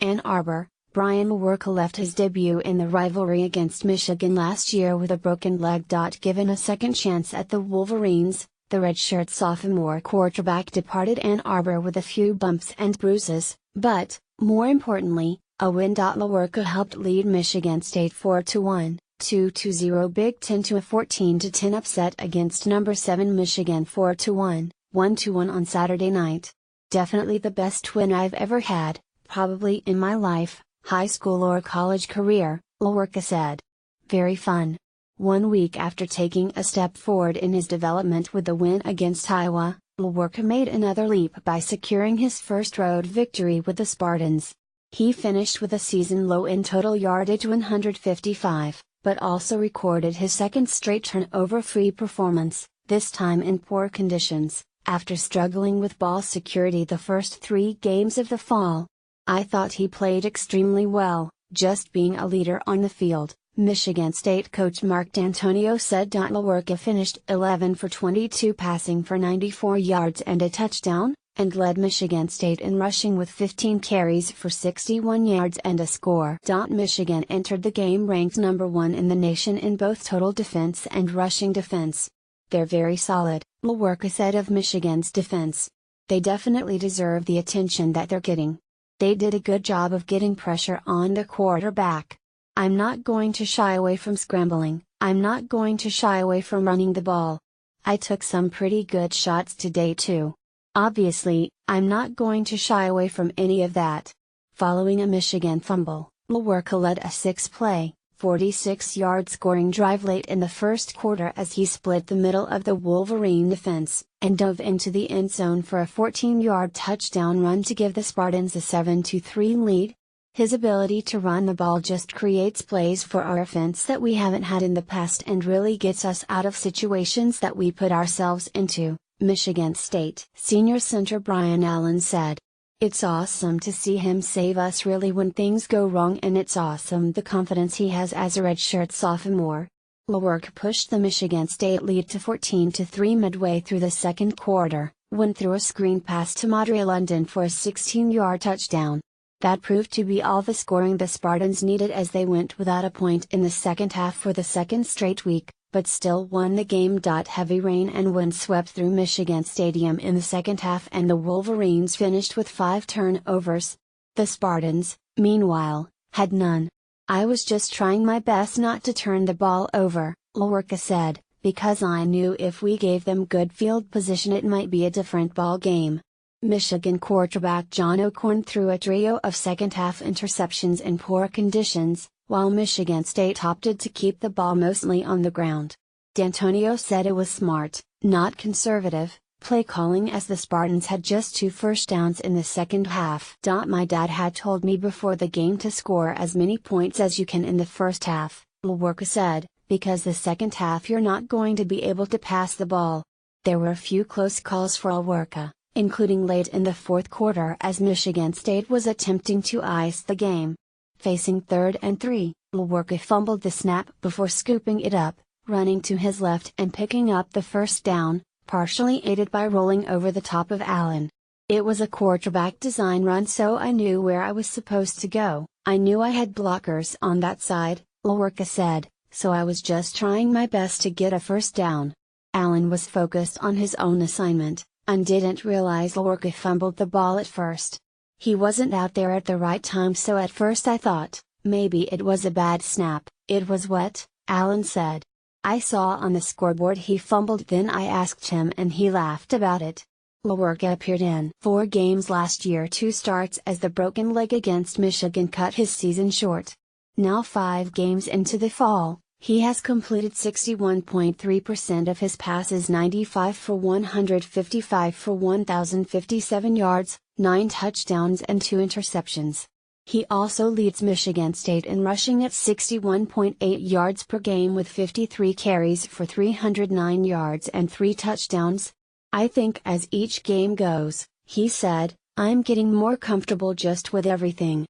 Ann Arbor, Brian Lewerke left his debut in the rivalry against Michigan last year with a broken leg. Given a second chance at the Wolverines, the redshirt sophomore quarterback departed Ann Arbor with a few bumps and bruises, but, more importantly, a win. Lewerke helped lead Michigan State 4-1, 2-0 Big Ten to a 14-10 upset against number 7 Michigan 4-1, 1-1 on Saturday night. Definitely the best win I've ever had, probably in my life, high school or college career, Lewerke said. Very fun. 1 week after taking a step forward in his development with the win against Iowa, Lewerke made another leap by securing his first road victory with the Spartans. He finished with a season low in total yardage 155, but also recorded his second straight turnover-free performance, this time in poor conditions, after struggling with ball security the first 3 games of the fall. I thought he played extremely well, just being a leader on the field, Michigan State coach Mark D'Antonio said. Lewerke finished 11 for 22 passing for 94 yards and a touchdown, and led Michigan State in rushing with 15 carries for 61 yards and a score. Michigan entered the game ranked number 1 in the nation in both total defense and rushing defense. They're very solid, Lewerke said of Michigan's defense. They definitely deserve the attention that they're getting. They did a good job of getting pressure on the quarterback. I'm not going to shy away from scrambling, I'm not going to shy away from running the ball. I took some pretty good shots today too. Obviously, I'm not going to shy away from any of that. Following a Michigan fumble, Lewerke led a 6-play, 46-yard scoring drive late in the first quarter as he split the middle of the Wolverine defense, and dove into the end zone for a 14-yard touchdown run to give the Spartans a 7-3 lead. His ability to run the ball just creates plays for our offense that we haven't had in the past and really gets us out of situations that we put ourselves into, Michigan State senior center Brian Allen said. It's awesome to see him save us really when things go wrong, and it's awesome the confidence he has as a redshirt sophomore. Lewerke pushed the Michigan State lead to 14-3 midway through the second quarter, when threw a screen pass to Madre London for a 16-yard touchdown. That proved to be all the scoring the Spartans needed as they went without a point in the second half for the second straight week, but still won the game. Heavy rain and wind swept through Michigan Stadium in the second half and the Wolverines finished with 5 turnovers. The Spartans, meanwhile, had none. I was just trying my best not to turn the ball over, Lewerke said, because I knew if we gave them good field position it might be a different ball game. Michigan quarterback John O'Korn threw a trio of second-half interceptions in poor conditions, while Michigan State opted to keep the ball mostly on the ground. D'Antonio said it was smart, not conservative, play calling as the Spartans had just 2 first downs in the second half. My dad had told me before the game to score as many points as you can in the first half, Lewerke said, because the second half you're not going to be able to pass the ball. There were a few close calls for Lewerke, including late in the fourth quarter as Michigan State was attempting to ice the game. Facing 3rd and 3, Lewerke fumbled the snap before scooping it up, running to his left and picking up the first down, partially aided by rolling over the top of Allen. It was a quarterback design run, so I knew where I was supposed to go. I knew I had blockers on that side, Lewerke said, so I was just trying my best to get a first down. Allen was focused on his own assignment, and didn't realize Lewerke fumbled the ball at first. He wasn't out there at the right time, so at first I thought, maybe it was a bad snap. It was what? Allen said. I saw on the scoreboard he fumbled, then I asked him and he laughed about it. Lewerke appeared in 4 games last year, 2 starts as the broken leg against Michigan cut his season short. Now 5 games into the fall, he has completed 61.3% of his passes, 95 for 155 for 1,057 yards, 9 touchdowns and 2 interceptions. He also leads Michigan State in rushing at 61.8 yards per game with 53 carries for 309 yards and 3 touchdowns. I think as each game goes, he said, I'm getting more comfortable just with everything.